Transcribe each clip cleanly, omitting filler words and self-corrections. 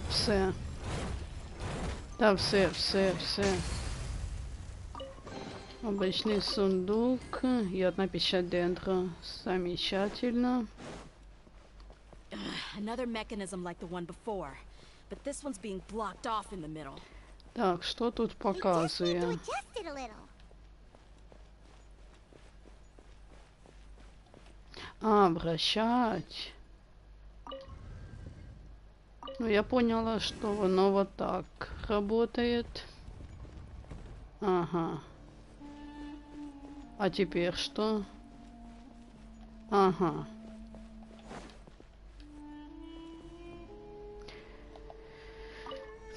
Все. Да, все. Обычный сундук и одна печать дендра. Замечательно. Another mechanism like the one before, but this one's being blocked off in the middle. Так, что тут показывает? Вращать. Ну, я поняла, что оно вот так работает. Ага. А теперь что? Ага.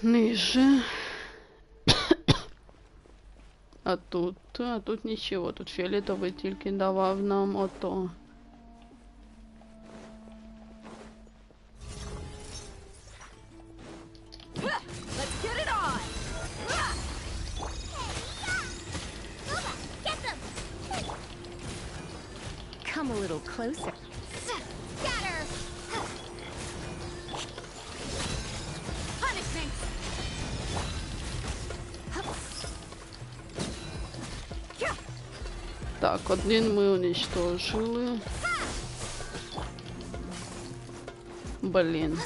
Ниже. А тут ничего. Тут фіолетовий тільки давав нам ото. Come a little closer. Так, один мы уничтожили. Блин.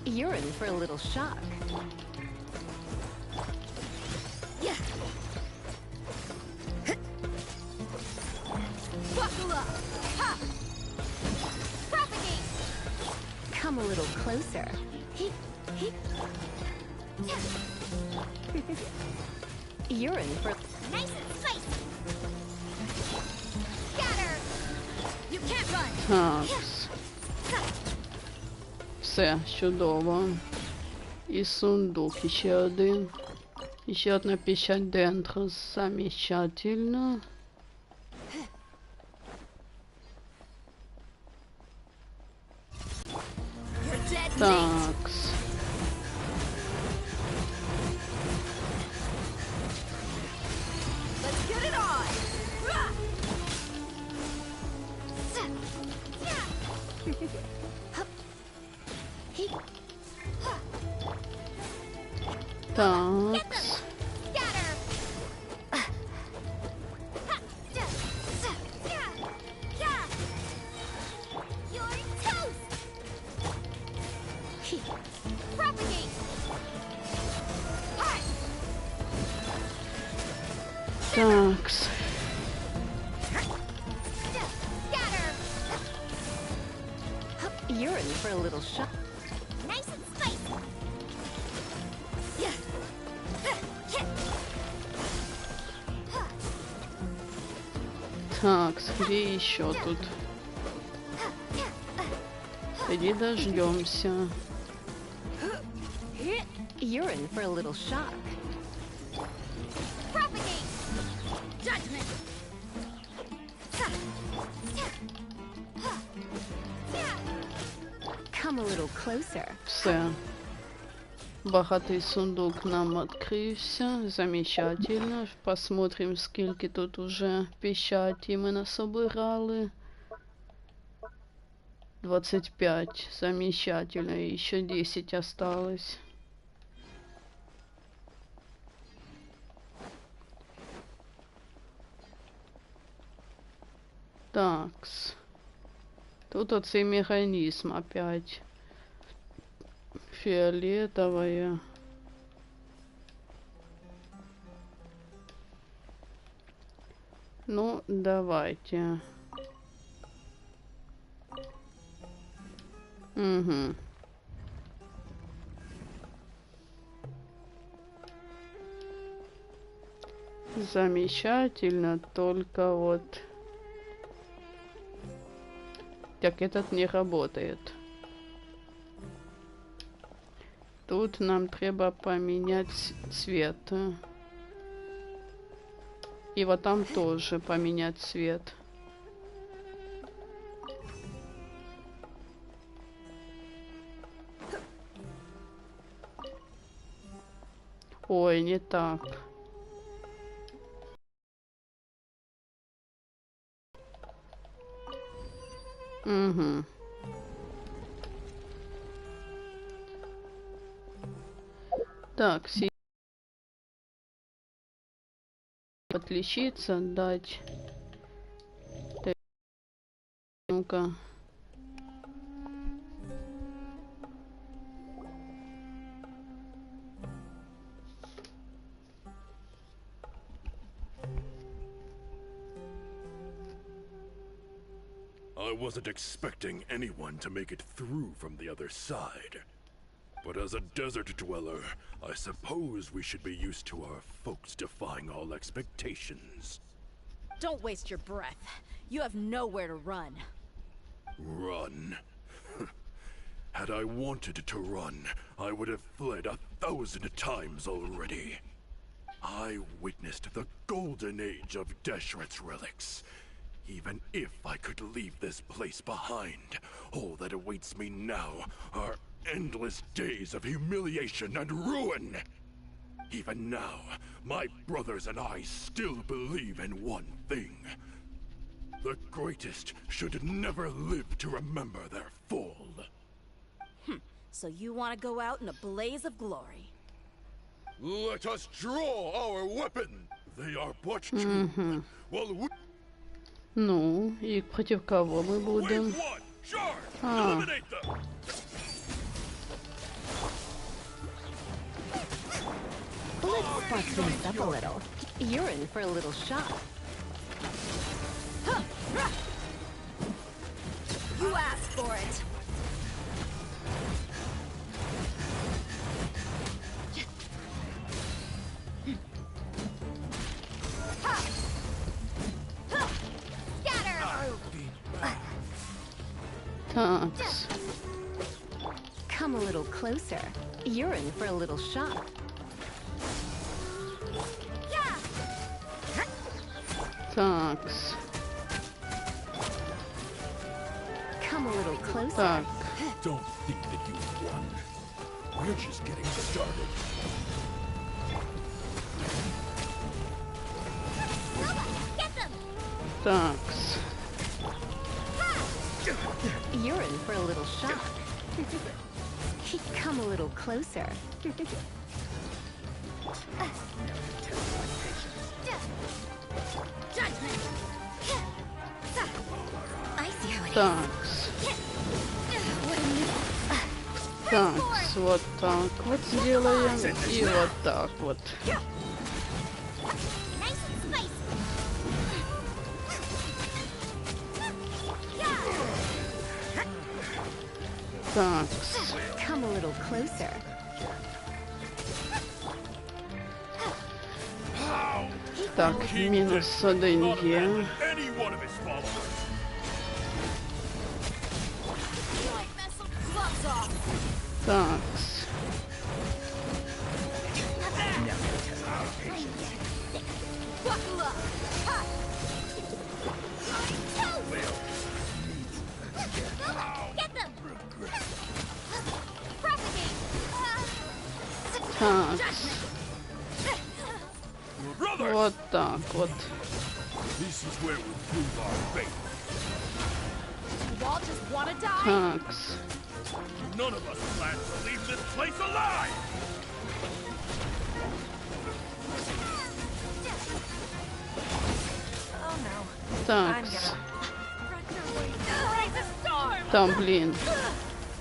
You're in for a little shock. Come a little closer. You're in for Nice and spicy. Scatter. You can't run. Так. Все, чудово. І сундук ще один. І ще одна печать дендра. Замечательно. Так. Так. Такс. You're in for a little shock. Nice and spicy. Так, где еще тут? Иди дождемся. You're in for a little shock. Come a little closer. Все. Багатий сундук нам відкрився. Замечательно. Посмотрим, скільки тут уже печаті ми насобирали. 25. Замечательно. И еще 10 осталось. Такс. Тут оцей механизм опять. Фиолетовая. Ну, давайте. Угу. Замечательно, только вот... Так, этот не работает. Тут нам треба поменять цвет. И вот там тоже поменять цвет. Ой, не так. Угу. Так, отличиться, дать. Так, ну-ка. I wasn't expecting anyone to make it through from the other side. But as a desert dweller, I suppose we should be used to our folks defying all expectations. Don't waste your breath. You have nowhere to run. Run? Had I wanted to run, I would have fled 1,000 times already. I witnessed the golden age of Deshret's relics. Even if I could leave this place behind, all that awaits me now are endless days of humiliation and ruin. Even now, my brothers and I still believe in one thing. The greatest should never live to remember their fall. So you want to go out in a blaze of glory? Let us draw our weapon. They are but two. Well, we... Ну, и против кого мы будем? А. Let's spark things up a little. You're in for a little shock. You asked for it. Такс. Come a little closer. You're in for a little shock. Такс. Come a little closer. Так. Don't think that you've won. We're just getting started. Get them! Такс. You're in for a little shock. Come a little closer. Judgment! I see how it is. Такс. Такс, вот так вот сделаем. И вот так вот. Nice and spicy. Такс. Come a little closer. Так, минус деньги. Any one of his followers. Gloves off. Такс. Buckle up. Ha! Get them! Propagate! Такс. Brothers, Вот так вот. this is where we prove our faith. You all just want to die? Такс. None of us plan to leave this place alive. Oh no. Такс. Raise a storm! Да блин.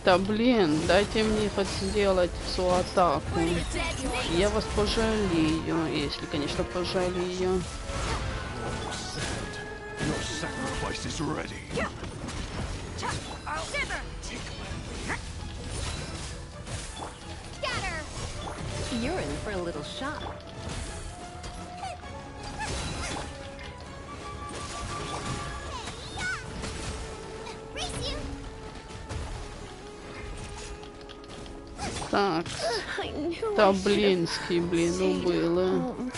Да блин, дайте мне хоть сделать всю атаку. Я вас пожалею, если, конечно, пожалею. Your sacrifice is ready. Scatter! You're in for a little shock. Race you! Так, I knew да I should have блинский, блин, ну было. home.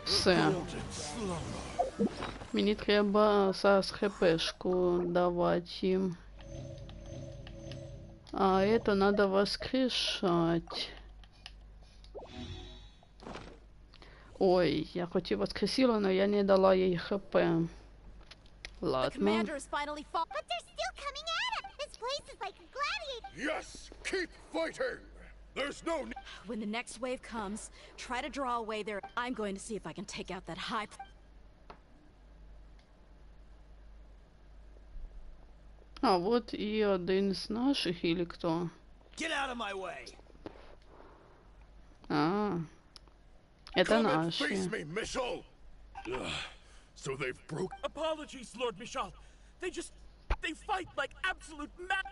Все. Мені треба зараз хпшку давать им. А это надо воскрешать. Ой, я хоть и воскресила, но я не дала ей хп. The Ладно. commander is finally fall. But they're still coming at us. This place is like a gladiator. Yes, keep fighting. There's no need. When the next wave comes, try to draw away their. I'm going to see if I can take out that high. А вот и один з наших, или кто? Get out of my way. А, это Come and face наши. me, Michel. So they've broke. Apologies, Lord Michal. They fight like absolute mad.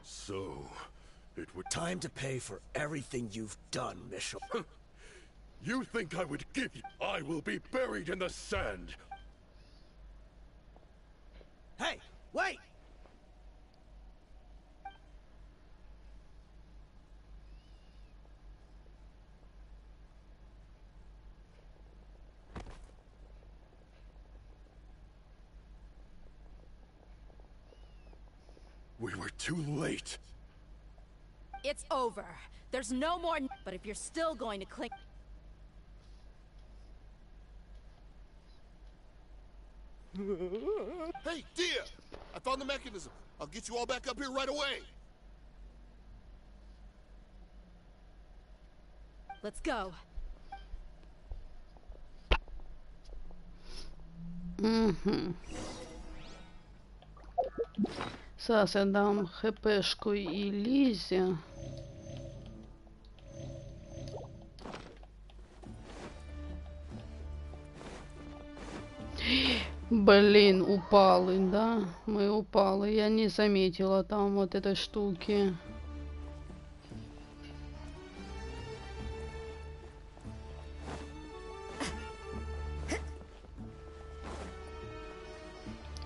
So, it would. Time to pay for everything you've done, Michel. You think I would give you? I will be buried in the sand. Hey, wait! We were too late. It's over. There's no more. But if you're still going to cling. Hey, dear! I found the mechanism. I'll get you all back up here right away. Let's go. Зараз я дам хпшку і Лізі. Блин, упали, да? Мы упали. Я не заметила там вот этой штуки.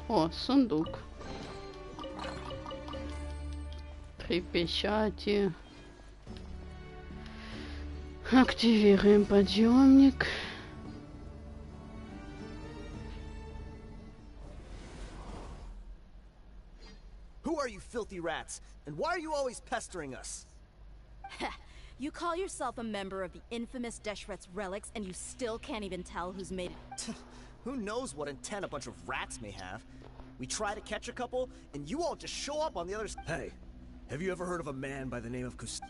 О, сундук. 3 печати. Активируем подъемник. Who are you filthy rats? And why are you always pestering us? You call yourself a member of the infamous Deshret's relics, and you still can't even tell who's made it. Who knows what intent a bunch of rats may have? We try to catch a couple, and you all just show up on the other side. Hey, have you ever heard of a man by the name of Kus...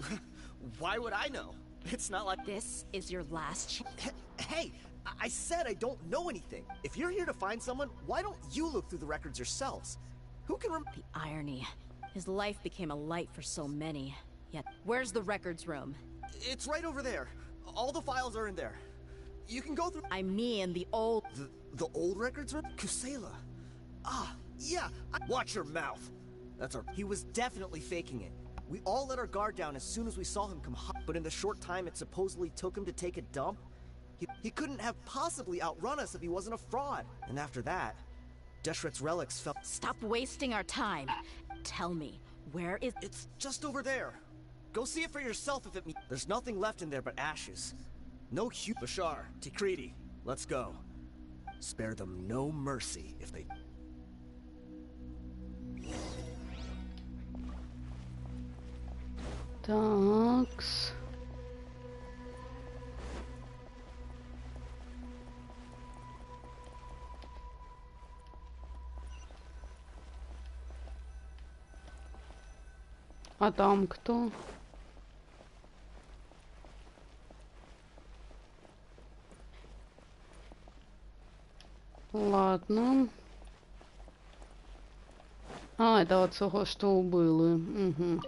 Why would I know? It's not like... This is your last chance. Hey, I said I don't know anything. If you're here to find someone, why don't you look through the records yourselves? Who can The irony. His life became a light for so many. Yet, where's the records room? It's right over there. All the files are in there. You can go through... I mean the old... The old records room? Kusela. Ah, yeah. Watch your mouth. That's our... He was definitely faking it. We all let our guard down as soon as we saw him come hot. But in the short time it supposedly took him to take a dump, he couldn't have possibly outrun us if he wasn't a fraud. And after that, Deshret's relics fell... Stop wasting our time. Tell me, where is... It's just over there. Go see it for yourself if it means... There's nothing left in there but ashes. No huge... Bashar, Tikriti, let's go. Spare them no mercy if they... Такс. А там кто? Ладно. А, это от цього, що убили. Угу.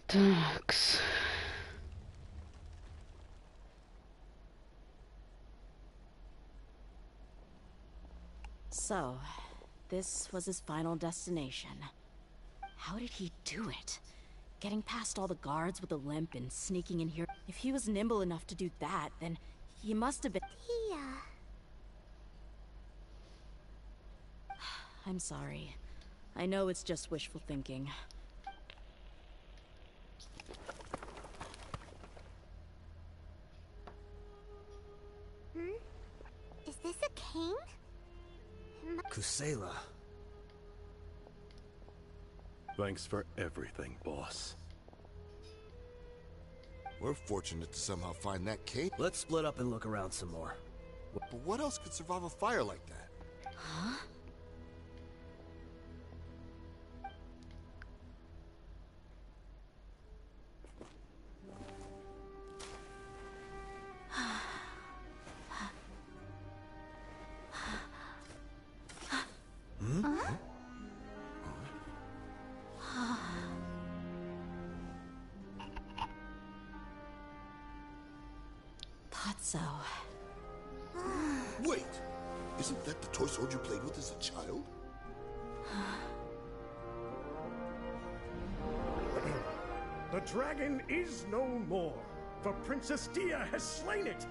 Такс. So, this was his final destination. How did he do it? Getting past all the guards with a limp and sneaking in here. If he was nimble enough to do that, then he must have been... I'm sorry. I know it's just wishful thinking. Is this a king? Kusela. Thanks for everything, boss. We're fortunate to somehow find that cave. Let's split up and look around some more. But what else could survive a fire like that? Huh? Thought so. Wait! Isn't that the toy sword you played with as a child? The dragon is no more, for Princess Dia has slain it.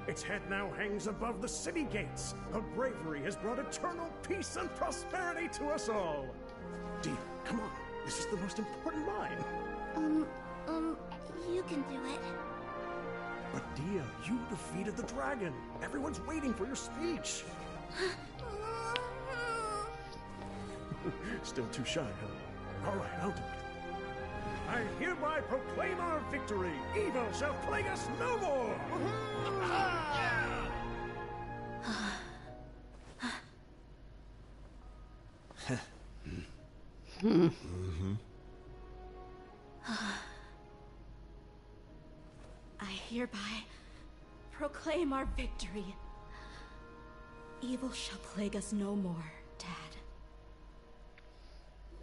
Its head now hangs above the city gates. Her bravery has brought eternal peace and prosperity to us all. Dia, come on. This is the most important line. You can do it. But Dia, you defeated the dragon. Everyone's waiting for your speech. Still too shy, huh? All right, I'll do it. I hereby proclaim our victory. Evil shall plague us no more. I hereby proclaim our victory. Evil shall plague us no more, Dad.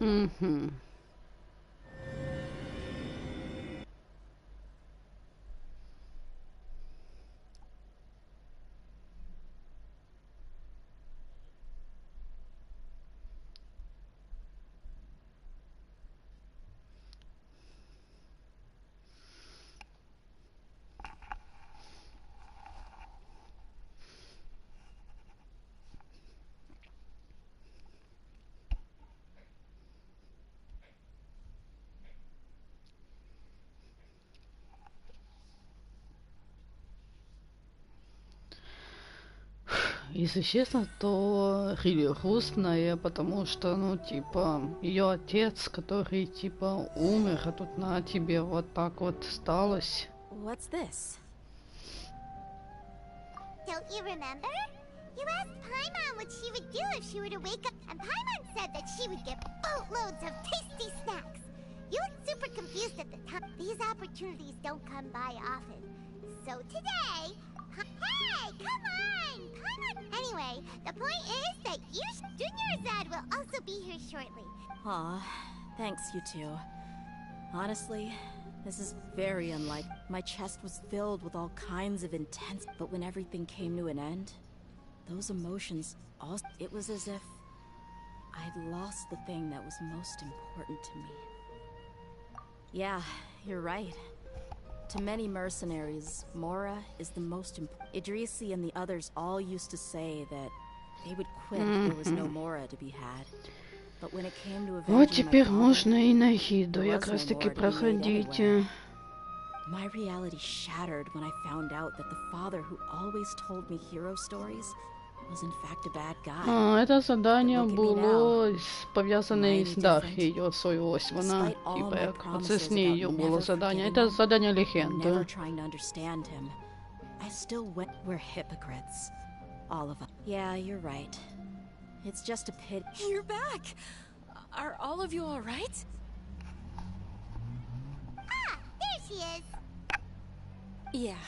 Mm-hmm. Если честно, то really грустная, потому что, ну, типа, ее отец, который, типа, умер, а тут на тебе вот так вот сталось. What's this? Don't you remember? You asked Paimon what she would do if she were to wake up, and Paimon said that she would get boatloads of tasty snacks. You looked super confused at the time. These opportunities don't come by often. So today, hey, come on, Paimon. Anyway, the point is that Junior Azad will also be here shortly. Aw, thanks you two. Honestly, this is very unlike. My chest was filled with all kinds of intense, but when everything came to an end, those emotions also, it was as if I'd lost the thing that was most important to me. Yeah, you're right. To many mercenaries, Mora is the most important. Idrisi and the others all used to say that they would quit if there was no Mora to be had. But when it came to Вот avenging my теперь father, можно и на Хиду there как was раз no таки Mora to be made проходить. anywhere. My reality shattered when I found out that the father who always told me hero stories was in fact a bad guy. Это задание було пов'язане з Дар'єю, свою ось вона, типа, як оце з нею було задання. Це задання легенди. Never trying to understand him. I still went. We're hypocrites, all of us. Yeah, you're right. It's just a pity. You're back. Are all of you all right? Ah, there she is. Yeah.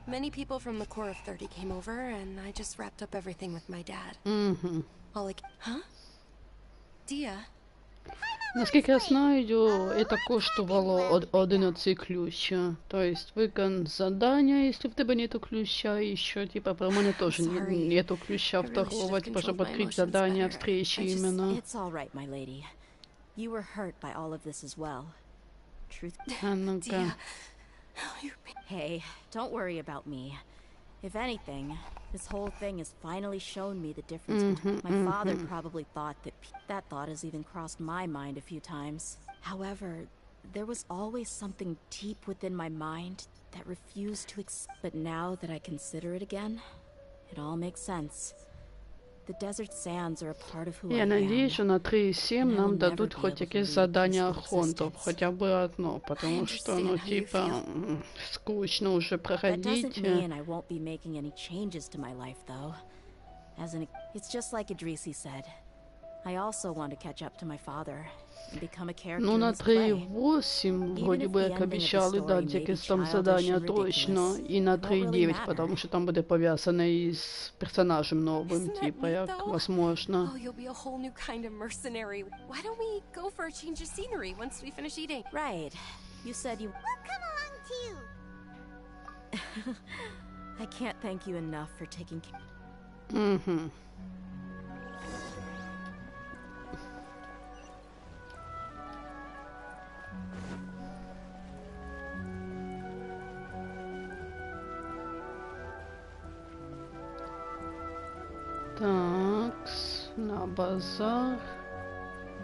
Many people from the core of 30 came over, and I just wrapped up everything with my dad. All like, huh? Dia? Наскільки я знаю, це коштувало 11 ключа. Тобто викон задання, якщо в тебе нету ключа, і ще, типа, про мене теж нету ключа второго, типа, щоб відкрити задання встречи іменно. It's all right, my lady. You were hurt by all of this as well. Truth. А ну-ка. Hey, don't worry about me. If anything, this whole thing has finally shown me the difference between my father probably thought that thought has even crossed my mind a few times. However, there was always something deep within my mind that refused to but now that I consider it again, It all makes sense. The desert sands are a part of who I Я am. надеюсь, что на 3.7 нам дадут хоть какие задания архонтов, хотя бы одно, потому что, ну, типа, скучно уже That проходить. doesn't mean I won't be making any changes to my life, though. It's just like Idrisi said. I also want to catch up to my father and become a character Ну, in на his play. 3.8 вроде бы як обіцяли дати якесь там задання точно, і на 3.9, потому що там буде пов'язане із персонажем новим, типа, як возможно. Oh, you'll be a whole new kind of mercenary. Why don't we go for a change of scenery once we finish eating? Right. You said you... We'll come along too. I can't thank you enough for taking care... Угу. Так, на базар.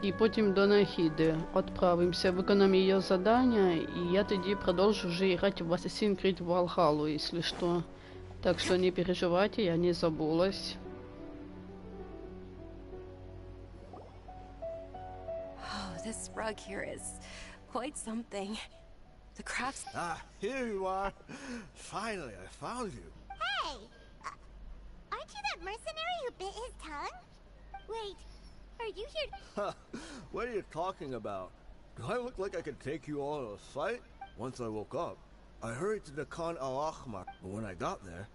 І потім до Нахіди відправимося, виконаємо її завдання, і я тоді продовжу вже грати в Assassin's Creed Valhalla, якщо що. Так что не переживайте, я не забылась. Oh, this rug here is quite something. The crafts... Ah, here you are. Finally, I found you. Hey! Aren't you that mercenary who bit his tongue? Wait, are you here? What are you talking about? Do I look like I could take you all to a fight? Once I woke up, I hurried to the Khan al-Ahmar, but when I got there,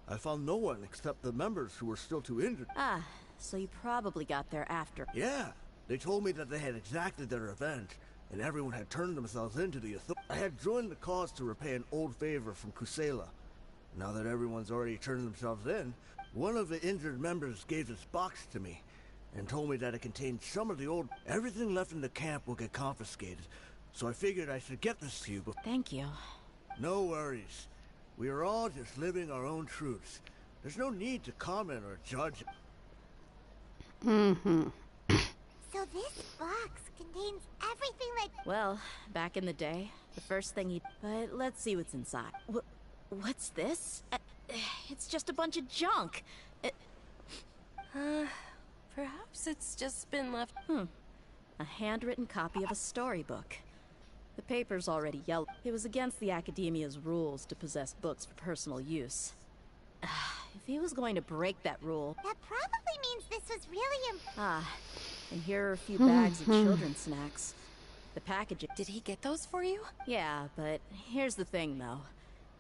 I found no one except the members who were still too injured. Ah, so you probably got there after. Yeah, they told me that they had exacted their revenge, and everyone had turned themselves into the authority. I had joined the cause to repay an old favor from Kusela. Now that everyone's already turned themselves in, one of the injured members gave this box to me, and told me that it contained some of the old... Everything left in the camp will get confiscated, so I figured I should get this to you. Thank you. No worries. We are all just living our own truths. There's no need to comment or judge. Mm-hmm. So this box contains everything that... Well, back in the day, the first thing you... But let's see what's inside. What's this? It's just a bunch of junk. Perhaps it's just been left... A handwritten copy of a storybook. The paper's already yellow. It was against the Academia's rules to possess books for personal use. If he was going to break that rule... That probably means this was really and here are a few bags of children's snacks. The packaging... Did he get those for you? Yeah, but here's the thing, though.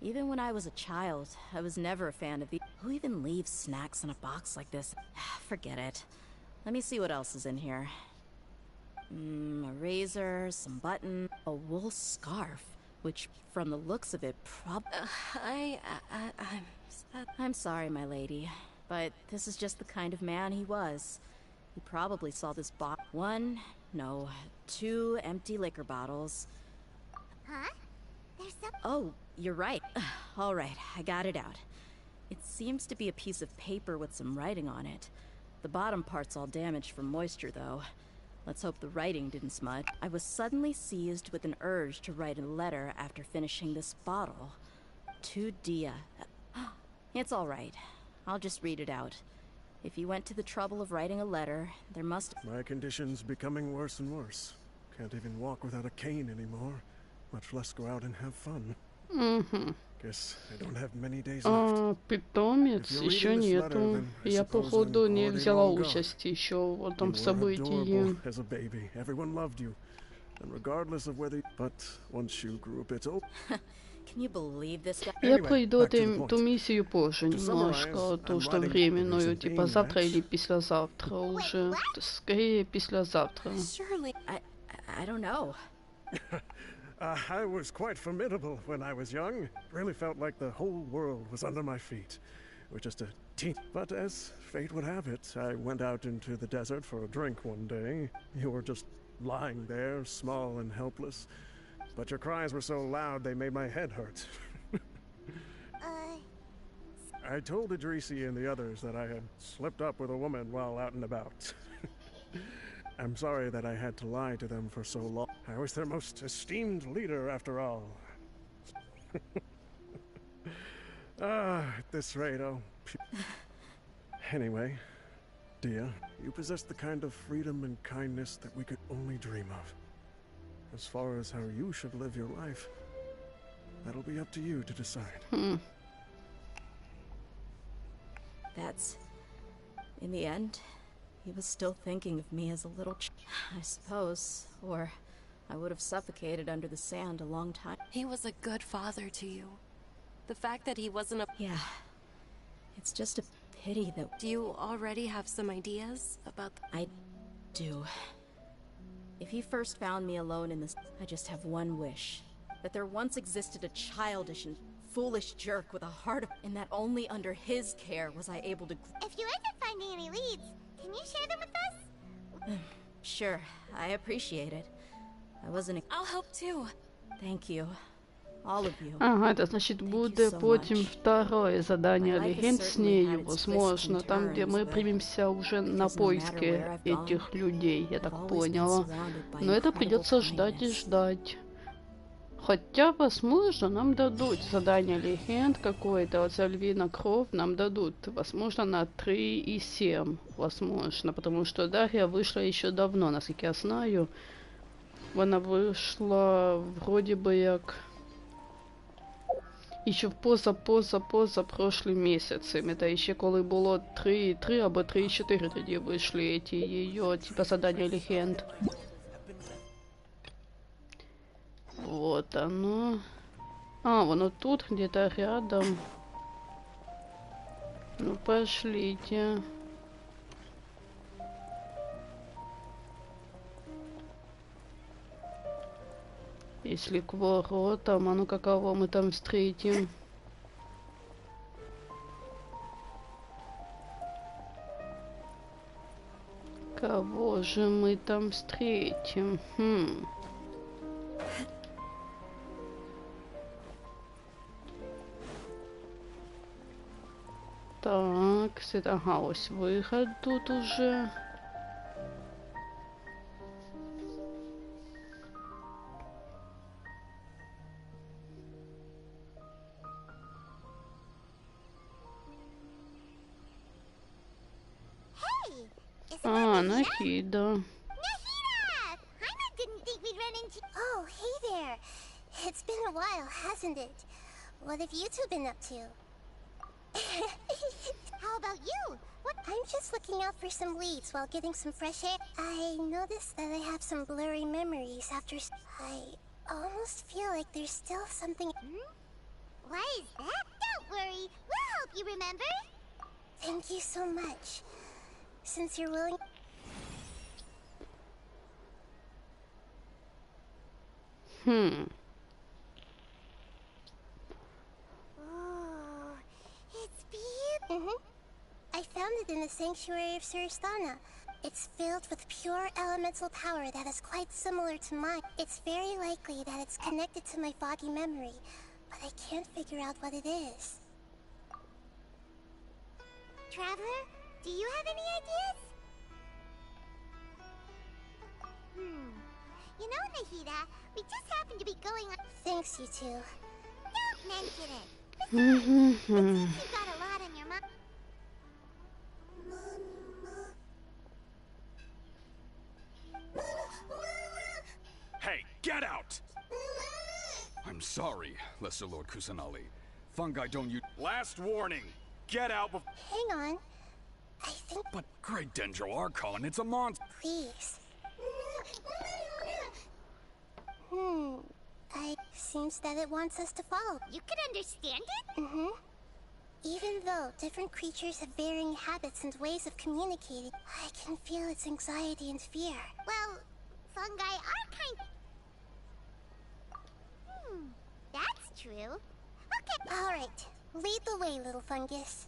Even when I was a child, I was never a fan of the... Who even leaves snacks in a box like this? Forget it. Let me see what else is in here. A razor, some button, a wool scarf, which, from the looks of it, I'm sorry, my lady, but this is just the kind of man he was. He probably saw this box. 2 empty liquor bottles. Huh? There's some... Oh, you're right. All right, I got it out. It seems to be a piece of paper with some writing on it. The bottom part's all damaged from moisture, though. Let's hope the writing didn't smudge. I was suddenly seized with an urge to write a letter after finishing this bottle. To Dia. It's all right. I'll just read it out. If you went to the trouble of writing a letter, there must... My condition's becoming worse and worse. Can't even walk without a cane anymore, much less go out and have fun. Guess I don't have many days left. Питомец еще нету. Я, походу, не взяла участие еще в этом событии. As a baby, everyone loved you, and regardless of whether... But once you grew a bit old... Can you believe this guy? Я пройду эту миссию позже немножко, то что временную, типа завтра или послезавтра уже. Скорее послезавтра. Surely... I don't know. I was quite formidable when I was young. Really felt like the whole world was under my feet. With just a teeny... But as fate would have it, I went out into the desert for a drink one day. You were just lying there, small and helpless. But your cries were so loud they made my head hurt. I told Idrisi and the others that I had slipped up with a woman while out and about. I'm sorry that I had to lie to them for so long. I was their most esteemed leader, after all. At this rate, Anyway, Dia, you possess the kind of freedom and kindness that we could only dream of. As far as how you should live your life, that'll be up to you to decide. That's... In the end, he was still thinking of me as a little I suppose. Or I would have suffocated under the sand a long time. He was a good father to you. The fact that he wasn't a... Yeah. It's just a pity that... Do you already have some ideas about... I do. If he first found me alone in this... I just have one wish. That there once existed a childish and foolish jerk with a heart of... And that only under his care was I able to... If you end up finding any leads, can you share them with us? Sure, I appreciate it. I wasn't... I'll help too. Thank you. All of you. Ага, это значит будет потом второе задание легенд с нею, возможно, там, где мы примемся уже на поиски этих людей, я так поняла. Но это придется ждать и ждать. Хотя, возможно, нам дадут задание легенд какое-то, вот за львиная кровь нам дадут, возможно, на 3 и 7, возможно, потому что Дарья вышла еще давно, насколько я знаю. Она вышла вроде бы как еще поза прошлым місяцем. Это ще коли було 3 або 3-4 тоді вийшли эти ее типа задания легенд. Вот оно. А, воно тут где-то рядом. Ну пошлите. Если к воротам, а ну-ка, кого мы там встретим? Кого же мы там встретим? Так, ага, ось выход тут уже. Nahida. Nahida! I didn't think we'd run into... Oh, hey there. It's been a while, hasn't it? What have you two been up to? How about you? What? I'm just looking out for some leads while getting some fresh air. I noticed that I have some blurry memories after... I almost feel like there's still something... Why is that? Don't worry. We'll help you remember. Thank you so much. Since you're willing... Oh, it's beautiful. I found it in the sanctuary of Suristana. It's filled with pure elemental power that is quite similar to mine. It's very likely that it's connected to my foggy memory, but I can't figure out what it is. Traveler, do you have any ideas? You know, Nahida, we just happen to be going on... Thanks, you two. Don't mention it. Besides, it seems you've got a lot on your mind. Hey, get out! I'm sorry, Lesser Lord Kusanali. Fungi don't use... Last warning! Get out before... Hang on. I think... But Great Dendro Archon, it's a monster! Please. Seems that it wants us to follow. You can understand it? Even though different creatures have varying habits and ways of communicating, I can feel its anxiety and fear. Well, fungi are kind... That's true. Okay. Alright. Lead the way, little fungus.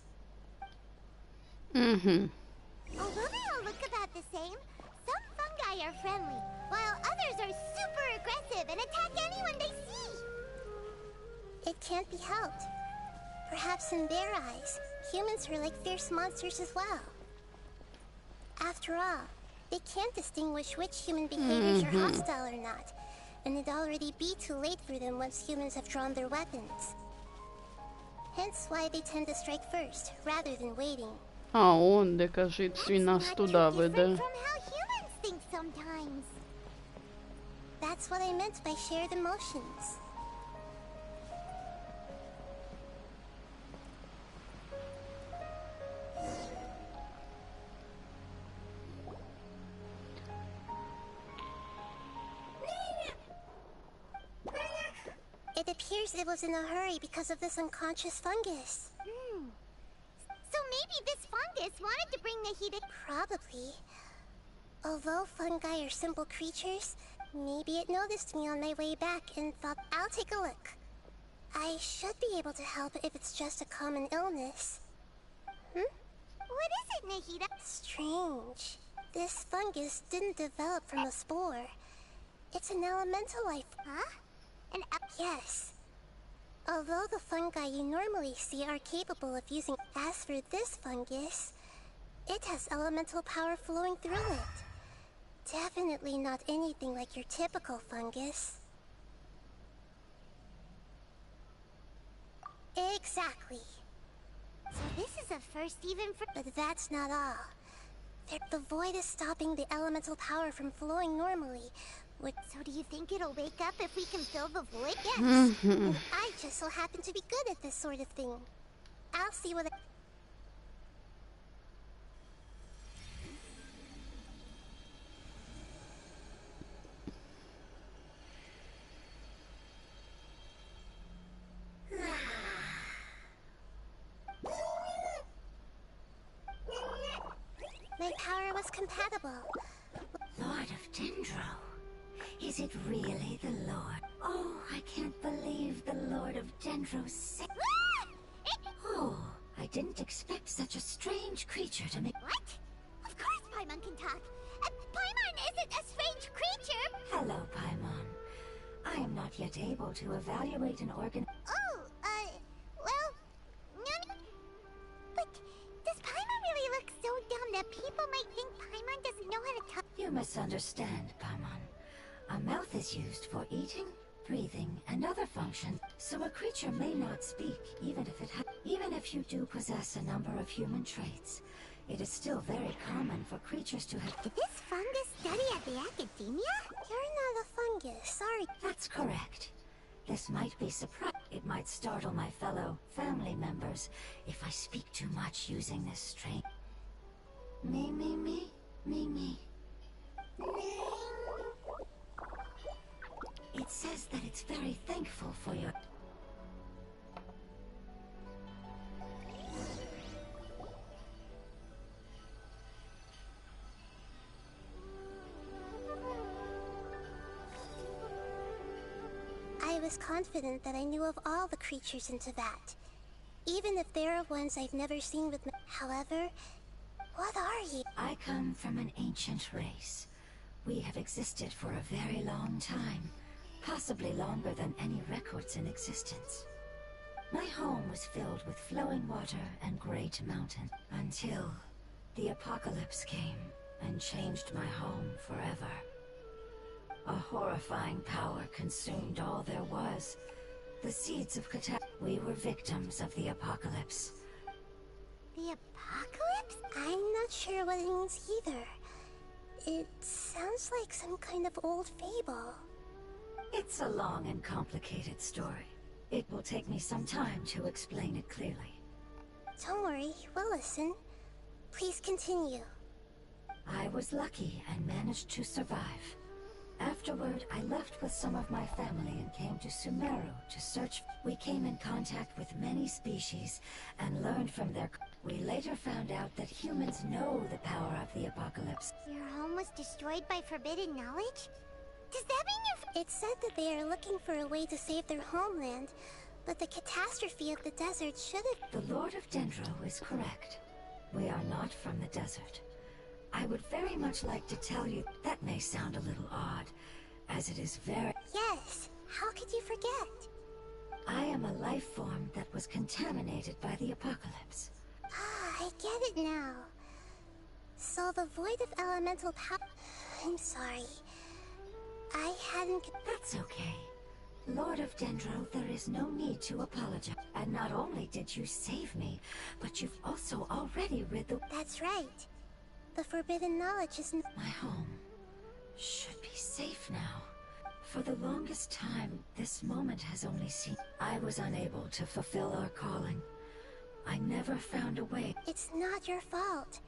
Although they all look about the same, some fungi are friendly, while others are super aggressive and attack anyone they see. It can't be helped. Perhaps in their eyes, humans are like fierce monsters as well. After all, they can't distinguish which human behaviors are hostile or not, and it'd already be too late for them once humans have drawn their weapons. Hence why they tend to strike first, rather than waiting. А он, де кажуть, свій нас туда веде. From how humans think sometimes. That's what I meant by shared emotions. It appears it was in a hurry because of this unconscious fungus. So maybe this fungus wanted to bring the heat. Probably. Although fungi are simple creatures, maybe it noticed me on my way back and thought, I'll take a look. I should be able to help if it's just a common illness. What is it, Nahida? Strange. This fungus didn't develop from a spore. It's an elemental life. Huh? Yes. Although the fungi you normally see are capable of using... As for this fungus, it has elemental power flowing through it. Definitely not anything like your typical fungus. Exactly. So this is a first even for... But that's not all. The void is stopping the elemental power from flowing normally. So do you think it'll wake up if we can fill the void? Yes. And I just so happen to be good at this sort of thing. I'll see what My power was compatible. Lord of Dendro. Is it really the Lord? Oh, I can't believe the Lord of Dendro's sick. Oh, I didn't expect such a strange creature to make... What? Of course Paimon can talk. Paimon isn't a strange creature! Hello, Paimon. I am not yet able to evaluate an organ... Oh, well... No. But does Paimon really look so dumb that people might think Paimon doesn't know how to talk? You misunderstand, Paimon. A mouth is used for eating, breathing, and other functions, so a creature may not speak, even if you do possess a number of human traits. It is still very common for creatures to have... Did this fungus study at the academia? You're not a fungus, sorry. That's correct. This might be surprising. It might startle my fellow family members if I speak too much using this strain. Me. It says that it's very thankful for your... I was confident that I knew of all the creatures in Tibet, even if there are ones I've never seen with me. However, what are you? I come from an ancient race. We have existed for a very long time, possibly longer than any records in existence. My home was filled with flowing water and great mountains, until the apocalypse came and changed my home forever. A horrifying power consumed all there was. The seeds of catastrophe. We were victims of the apocalypse. The apocalypse? I'm not sure what it means either. It sounds like some kind of old fable. It's a long and complicated story. It will take me some time to explain it clearly. Don't worry, we'll listen. Please continue. I was lucky and managed to survive. Afterward, I left with some of my family and came to Sumeru to search. We came in contact with many species and learned from their... We later found out that humans know the power of the apocalypse. Your home was destroyed by forbidden knowledge? Does that mean you're... It said that they are looking for a way to save their homeland, but the catastrophe of the desert should have... The Lord of Dendro is correct. We are not from the desert. I would very much like to tell you that may sound a little odd, as it is very... Yes, how could you forget? I am a life form that was contaminated by the apocalypse. Ah, I get it now. So the void of elemental power... I'm sorry. I hadn't... That's okay. Lord of Dendro, there is no need to apologize. And not only did you save me, but you've also already rid the... That's right. The forbidden knowledge is... My home should be safe now. For the longest time, this moment has only seen... I was unable to fulfill our calling. I never found a way. It's not your fault.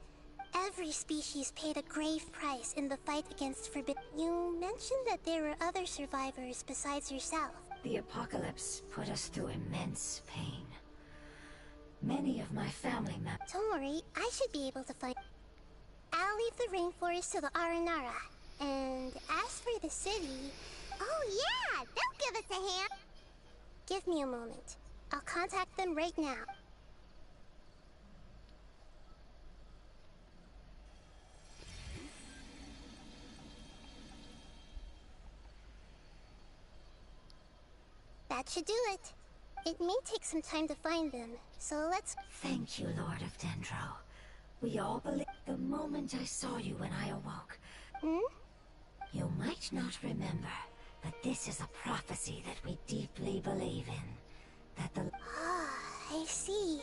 Every species paid a grave price in the fight against forbidden... You mentioned that there were other survivors besides yourself. The apocalypse put us through immense pain. Many of my family members... Don't worry, I should be able to find... I'll leave the rainforest to the Aranara. And as for the city... Oh yeah, they'll give us a hand. Give me a moment. I'll contact them right now. That should do it. It may take some time to find them, so let's... Thank you, Lord of Dendro. We all believe... The moment I saw you when I awoke... You might not remember, but this is a prophecy that we deeply believe in. That the... I see.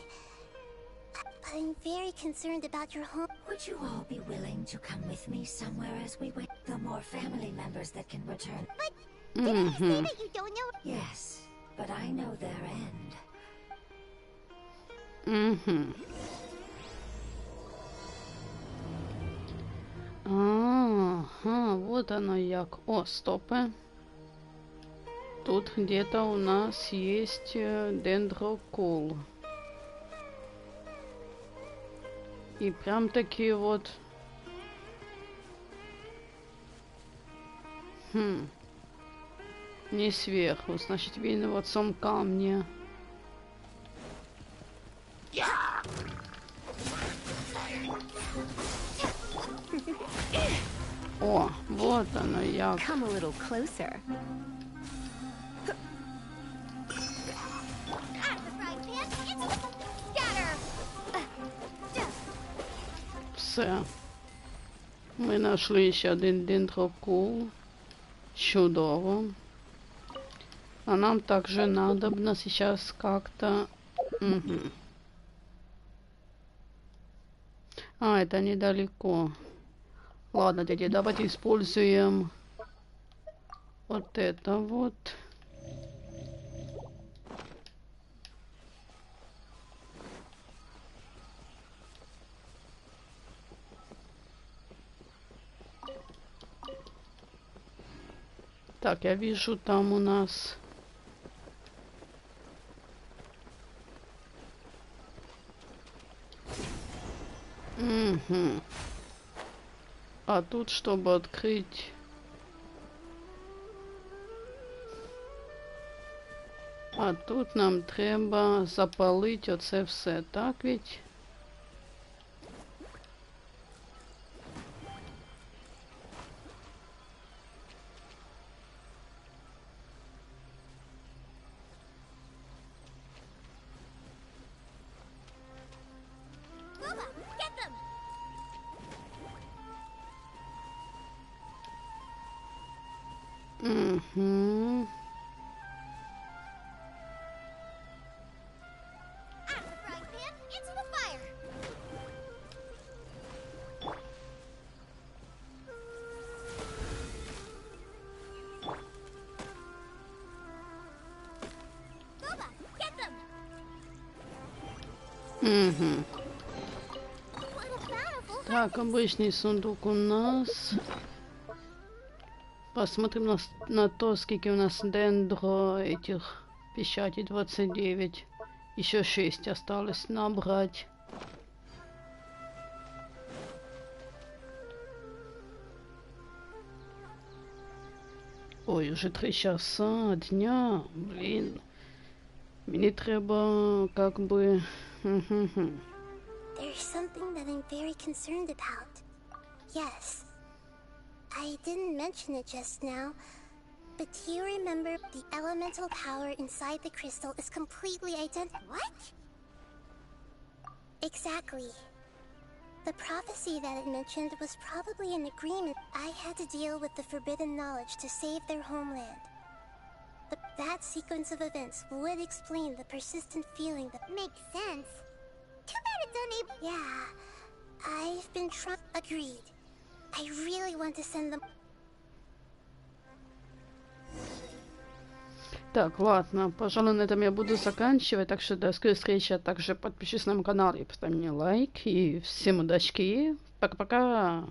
I'm very concerned about your home. Would you all be willing to come with me somewhere as we wait? The more family members that can return... But... Didn't you say that you don't know? Yes, but I know their end. Ага, вот оно як. О, стопы. Тут где-то у нас есть дендрокул. И прям такие вот... Не сверху, значит, видно вот в том камне. О, вот оно як. Come a little closer. Все. Ми знайшли ще один дендрокул. Чудово. А нам также надобно сейчас как-то... А, это недалеко. Ладно, дети, давайте используем вот это вот. Так, я вижу там у нас... А тут, чтобы открыть... А тут нам треба запалить оце все, так ведь? Так, обычный сундук у нас. Посмотрим на то, сколько у нас дендро этих печати 29. Еще 6 осталось набрать. Ой, уже 3 часа дня. Блин. Мне треба как бы... There's something that I'm very concerned about. Yes. I didn't mention it just now, but do you remember the elemental power inside the crystal is completely identical? What? Exactly. The prophecy that it mentioned was probably an agreement. I had to deal with the forbidden knowledge to save their homeland. That sequence of events would explain the persistent feeling that makes sense. Too bad it's unable. Yeah, I've been trying. Agreed. I really want to send them. Так, ладно, пожалуй, на этом я буду заканчивать. Так что до скорой встречи. Также подпишись на мой канал и поставь мне лайк. И всем удачки. Пока-пока.